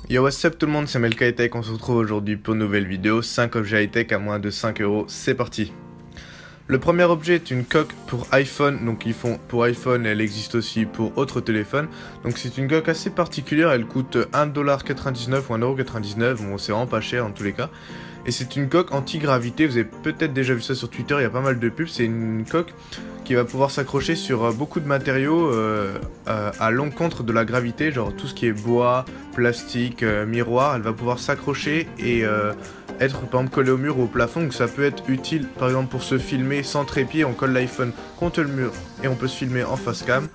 Yo, what's up tout le monde, c'est Melka High Tech, on se retrouve aujourd'hui pour une nouvelle vidéo, 5 objets high-tech à moins de 5 euros, c'est parti. Le premier objet est une coque pour iPhone, donc ils font pour iPhone et elle existe aussi pour autres téléphones. Donc c'est une coque assez particulière, elle coûte 1,99$ ou 1,99€, bon c'est vraiment pas cher en tous les cas. Et c'est une coque anti-gravité, vous avez peut-être déjà vu ça sur Twitter, il y a pas mal de pubs, c'est une coque qui va pouvoir s'accrocher sur beaucoup de matériaux à l'encontre de la gravité, genre tout ce qui est bois, plastique, miroir, elle va pouvoir s'accrocher et être par exemple collé au mur ou au plafond, donc ça peut être utile par exemple pour se filmer sans trépied, on colle l'iPhone contre le mur et on peut se filmer en face cam.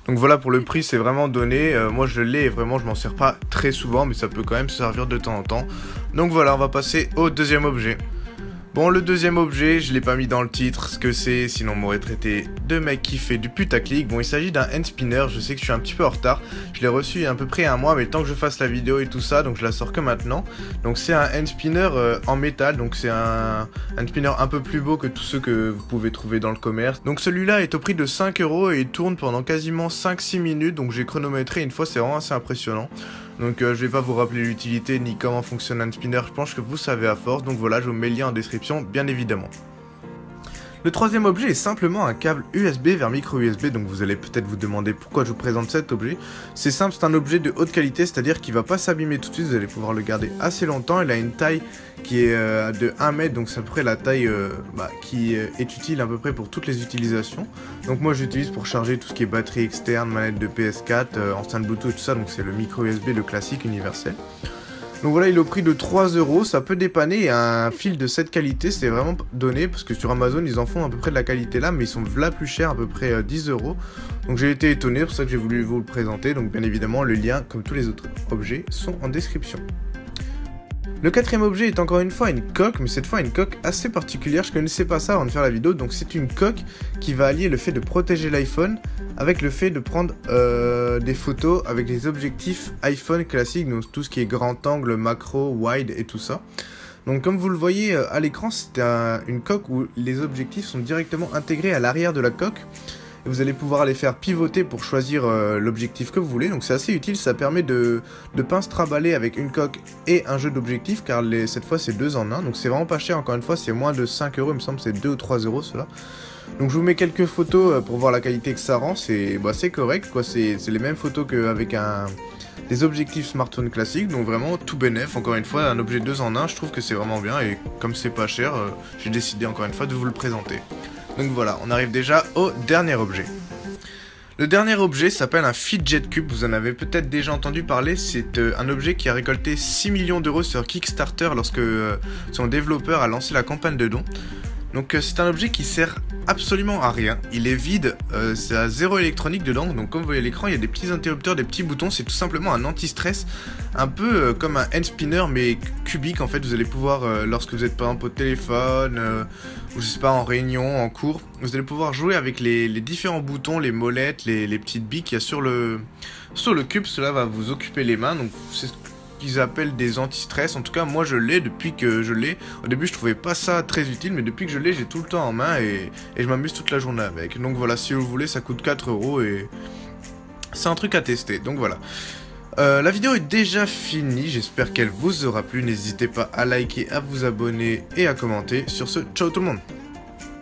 Donc voilà, pour le prix c'est vraiment donné, moi je l'ai et vraiment je m'en sers pas très souvent mais ça peut quand même servir de temps en temps. Donc voilà, on va passer au deuxième objet. Bon, le deuxième objet, je l'ai pas mis dans le titre, ce que c'est, sinon on m'aurait traité de mec qui fait du putaclic. Bon, il s'agit d'un hand spinner, je sais que je suis un petit peu en retard, je l'ai reçu il y a à peu près un mois, mais tant que je fasse la vidéo et tout ça, donc je la sors que maintenant. Donc c'est un hand spinner en métal, donc c'est un hand spinner un peu plus beau que tous ceux que vous pouvez trouver dans le commerce. Donc celui-là est au prix de 5 € et il tourne pendant quasiment 5-6 minutes, donc j'ai chronométré une fois, c'est vraiment assez impressionnant. Donc je vais pas vous rappeler l'utilité ni comment fonctionne un spinner, je pense que vous savez à force, donc voilà, je vous mets le lien en description bien évidemment. Le troisième objet est simplement un câble USB vers micro USB, donc vous allez peut-être vous demander pourquoi je vous présente cet objet. C'est simple, c'est un objet de haute qualité, c'est-à-dire qu'il va pas s'abîmer tout de suite, vous allez pouvoir le garder assez longtemps. Il a une taille qui est de 1 mètre, donc c'est à peu près la taille qui est utile à peu près pour toutes les utilisations. Donc moi j'utilise pour charger tout ce qui est batterie externe, manette de PS4, enceinte Bluetooth, tout ça, donc c'est le micro USB, le classique universel. Donc voilà, il est au prix de 3 €, ça peut dépanner, et un fil de cette qualité, c'est vraiment donné, parce que sur Amazon, ils en font à peu près de la qualité là, mais ils sont là plus chers, à peu près 10 €. Donc j'ai été étonné, c'est pour ça que j'ai voulu vous le présenter, donc bien évidemment, le lien, comme tous les autres objets, sont en description. Le quatrième objet est encore une fois une coque, mais cette fois une coque assez particulière, je connaissais pas ça avant de faire la vidéo, donc c'est une coque qui va allier le fait de protéger l'iPhone avec le fait de prendre des photos avec les objectifs iPhone classiques, donc tout ce qui est grand angle, macro, wide et tout ça. Donc comme vous le voyez à l'écran, c'est une coque où les objectifs sont directement intégrés à l'arrière de la coque. Et vous allez pouvoir les faire pivoter pour choisir l'objectif que vous voulez, donc c'est assez utile, ça permet de pas se traballer avec une coque et un jeu d'objectifs, car cette fois c'est 2 en 1, donc c'est vraiment pas cher, encore une fois c'est moins de 5 €, il me semble c'est 2 ou 3 € cela. Donc je vous mets quelques photos pour voir la qualité que ça rend, c'est correct quoi, c'est les mêmes photos qu'avec des objectifs smartphone classiques, donc vraiment tout bénef, encore une fois un objet 2 en 1, je trouve que c'est vraiment bien, et comme c'est pas cher, j'ai décidé encore une fois de vous le présenter. Donc voilà, on arrive déjà au dernier objet. Le dernier objet s'appelle un Fidget Cube, vous en avez peut-être déjà entendu parler, c'est un objet qui a récolté 6 millions € sur Kickstarter lorsque son développeur a lancé la campagne de dons. Donc c'est un objet qui sert absolument à rien, il est vide, c'est à zéro électronique dedans, donc comme vous voyez à l'écran il y a des petits interrupteurs, des petits boutons, c'est tout simplement un anti-stress, un peu comme un hand spinner mais cubique en fait, vous allez pouvoir lorsque vous êtes par exemple au téléphone, ou je sais pas en réunion, en cours, vous allez pouvoir jouer avec les différents boutons, les molettes, les petites billes qu'il y a sur le cube, cela va vous occuper les mains, donc c'est qu'ils appellent des anti-stress. En tout cas moi je l'ai depuis que je l'ai. Au début je trouvais pas ça très utile, mais depuis que je l'ai j'ai tout le temps en main et je m'amuse toute la journée avec. Donc voilà, si vous voulez ça coûte 4 € et c'est un truc à tester. Donc voilà. La vidéo est déjà finie, j'espère qu'elle vous aura plu. N'hésitez pas à liker, à vous abonner et à commenter. Sur ce, ciao tout le monde.